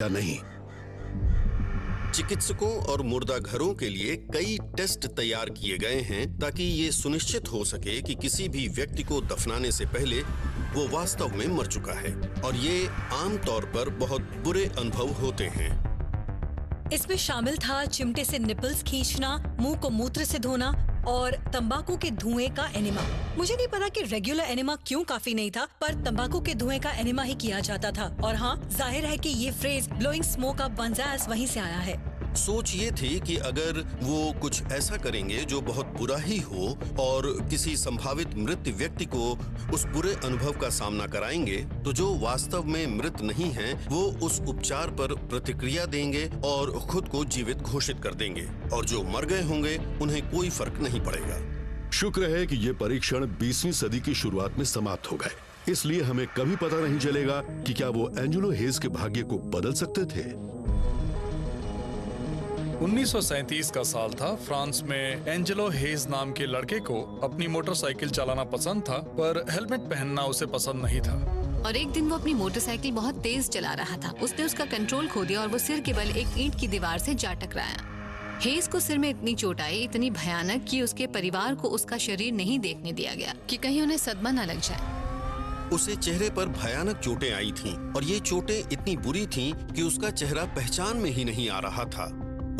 या नहीं। चिकित्सकों और मुर्दा घरों के लिए कई टेस्ट तैयार किए गए हैं ताकि ये सुनिश्चित हो सके कि किसी भी व्यक्ति को दफनाने से पहले वो वास्तव में मर चुका है, और ये आमतौर पर बहुत बुरे अनुभव होते हैं। इसमें शामिल था चिमटे से निपल्स खींचना, मुंह को मूत्र से धोना और तंबाकू के धुएं का एनिमा। मुझे नहीं पता कि रेगुलर एनिमा क्यों काफी नहीं था, पर तंबाकू के धुएं का एनिमा ही किया जाता था। और हाँ, जाहिर है कि ये phrase blowing smoke up one's ass वहीं से आया है। सोच ये थी कि अगर वो कुछ ऐसा करेंगे जो बहुत बुरा ही हो और किसी संभावित मृत व्यक्ति को उस बुरे अनुभव का सामना कराएंगे, तो जो वास्तव में मृत नहीं हैं, वो उस उपचार पर प्रतिक्रिया देंगे और खुद को जीवित घोषित कर देंगे, और जो मर गए होंगे उन्हें कोई फर्क नहीं पड़ेगा। शुक्र है कि ये परीक्षण 20वीं सदी की शुरुआत में समाप्त हो गए, इसलिए हमें कभी पता नहीं चलेगा कि क्या वो एंजेलो हेज के भाग्य को बदल सकते थे। 1937 का साल था। फ्रांस में एंजेलो हेज नाम के लड़के को अपनी मोटरसाइकिल चलाना पसंद था, पर हेलमेट पहनना उसे पसंद नहीं था। और एक दिन वो अपनी मोटरसाइकिल बहुत तेज चला रहा था। उसने उसका कंट्रोल खो दिया और वो सिर के बल एक ईंट की दीवार से जा टकराया। हेज को सिर में इतनी चोट आई, इतनी भयानक कि उसके परिवार को उसका शरीर नहीं देखने दिया गया कि कहीं उन्हें सदमा न लग जाए। उसे चेहरे पर भयानक चोटें आई थीं, और ये चोटें इतनी बुरी थीं कि उसका चेहरा पहचान में ही नहीं आ रहा था।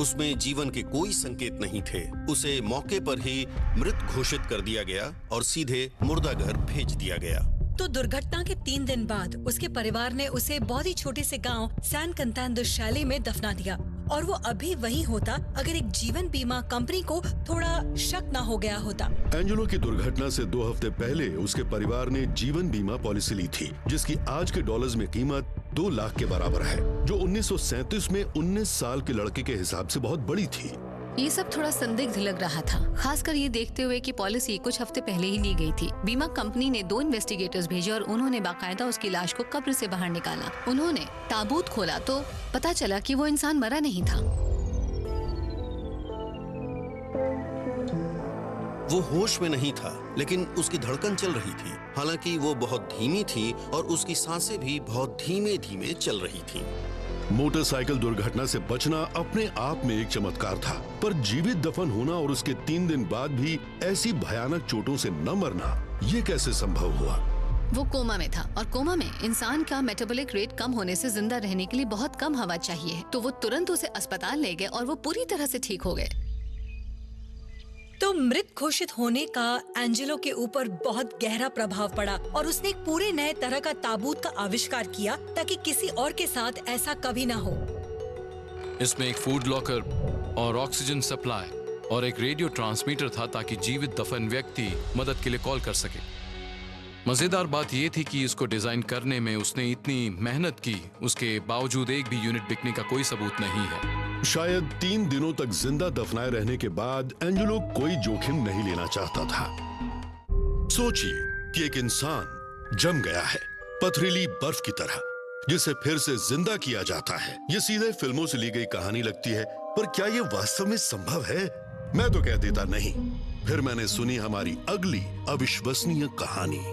उसमें जीवन के कोई संकेत नहीं थे। उसे मौके पर ही मृत घोषित कर दिया गया और सीधे मुर्दाघर भेज दिया गया। तो दुर्घटना के 3 दिन बाद उसके परिवार ने उसे बहुत ही छोटे से गांव सैन कंतान दो शैले में दफना दिया, और वो अभी वही होता अगर एक जीवन बीमा कंपनी को थोड़ा शक न हो गया होता। एंजेलो की दुर्घटना से 2 हफ्ते पहले उसके परिवार ने जीवन बीमा पॉलिसी ली थी, जिसकी आज के डॉलर्स में कीमत 2 लाख के बराबर है, जो 1937 में 19 साल के लड़के के हिसाब से बहुत बड़ी थी। ये सब थोड़ा संदिग्ध लग रहा था, खासकर ये देखते हुए कि पॉलिसी कुछ हफ्ते पहले ही ली गई थी। बीमा कंपनी ने 2 इन्वेस्टिगेटर्स भेजे और उन्होंने बाकायदा उसकी लाश को कब्र से बाहर निकाला। उन्होंने ताबूत खोला तो पता चला कि वो इंसान मरा नहीं था। वो होश में नहीं था, लेकिन उसकी धड़कन चल रही थी। हालांकि वो बहुत धीमी थी और उसकी सांसें भी बहुत धीमे धीमे चल रही थीं। मोटरसाइकिल दुर्घटना से बचना अपने आप में एक चमत्कार था, पर जीवित दफन होना और उसके 3 दिन बाद भी ऐसी भयानक चोटों से न मरना, ये कैसे संभव हुआ? वो कोमा में था, और कोमा में इंसान का मेटाबॉलिक रेट कम होने से जिंदा रहने के लिए बहुत कम हवा चाहिए। तो वो तुरंत उसे अस्पताल ले गए और वो पूरी तरह से ठीक हो गए। तो मृत घोषित होने का एंजेलो के ऊपर बहुत गहरा प्रभाव पड़ा, और उसने एक पूरे नए तरह का ताबूत का आविष्कार किया ताकि किसी और के साथ ऐसा कभी ना हो। इसमें एक फूड लॉकर और ऑक्सीजन सप्लाई और एक रेडियो ट्रांसमीटर था ताकि जीवित दफन व्यक्ति मदद के लिए कॉल कर सके। मजेदार बात यह थी कि इसको डिजाइन करने में उसने इतनी मेहनत की, उसके बावजूद एक भी यूनिट बिकने का कोई सबूत नहीं है। शायद 3 दिनों तक जिंदा दफनाए रहने के बाद एंजेलो कोई जोखिम नहीं लेना चाहता था। सोचिए कि एक इंसान जम गया है, पथरीली बर्फ की तरह, जिसे फिर से जिंदा किया जाता है। ये सीधे फिल्मों से ली गई कहानी लगती है, पर क्या ये वास्तव में संभव है? मैं तो कह देता नहीं। फिर मैंने सुनी हमारी अगली अविश्वसनीय कहानी।